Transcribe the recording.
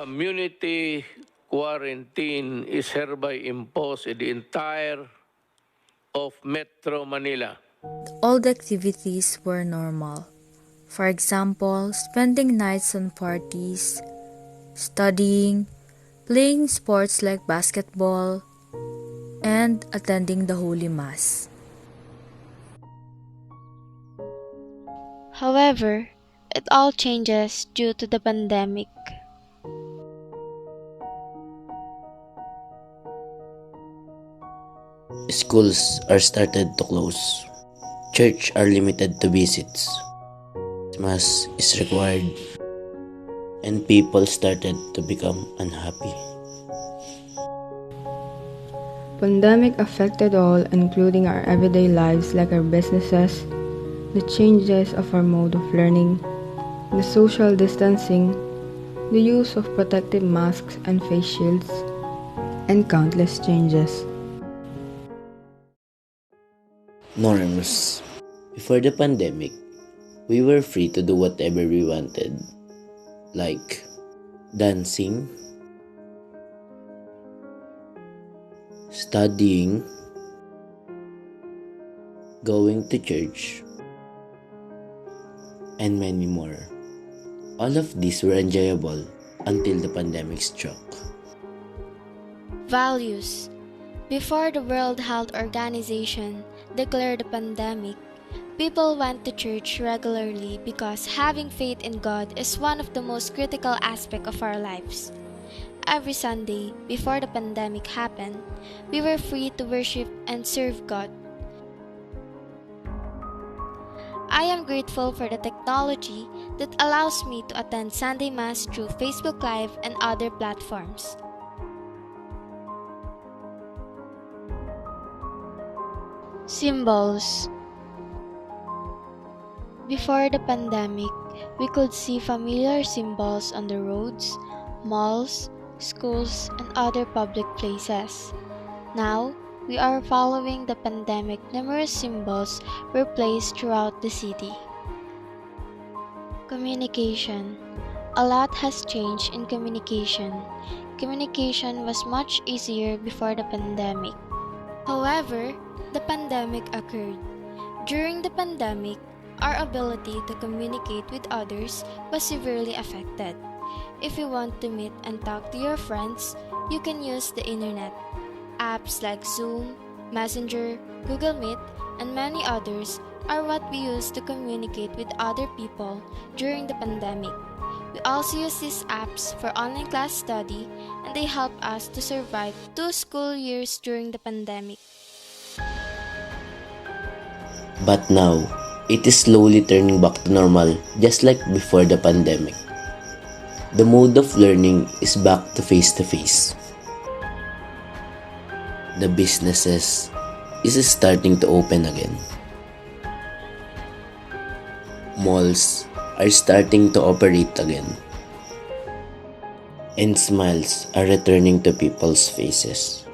community quarantine is hereby imposed in the entire of Metro Manila. All the activities were normal. For example, spending nights on parties, studying, playing sports like basketball, and attending the Holy Mass. However, it all changes due to the pandemic. Schools are started to close. Church are limited to visits. Mass is required. And people started to become unhappy. Pandemic affected all, including our everyday lives like our businesses, the changes of our mode of learning, the social distancing, the use of protective masks and face shields, and countless changes. Norms. Before the pandemic, we were free to do whatever we wanted, like dancing, studying, going to church, and many more. All of these were enjoyable until the pandemic struck. Values. Before the World Health Organization declared the pandemic, people went to church regularly because having faith in God is one of the most critical aspects of our lives. Every Sunday, before the pandemic happened, we were free to worship and serve God. I am grateful for the technology that allows me to attend Sunday Mass through Facebook Live and other platforms. Symbols. Before the pandemic, we could see familiar symbols on the roads, malls, schools, and other public places. Now, we are following the pandemic. Numerous symbols were placed throughout the city. Communication. A lot has changed in communication. Communication was much easier before the pandemic. However, the pandemic occurred. During the pandemic, our ability to communicate with others was severely affected. If you want to meet and talk to your friends, you can use the internet. Apps like Zoom, Messenger, Google Meet, and many others are what we use to communicate with other people during the pandemic. We also use these apps for online class study, and they help us to survive 2 school years during the pandemic. But now, it is slowly turning back to normal, just like before the pandemic. The mode of learning is back to face-to-face. The businesses is starting to open again. Malls are starting to operate again. And smiles are returning to people's faces.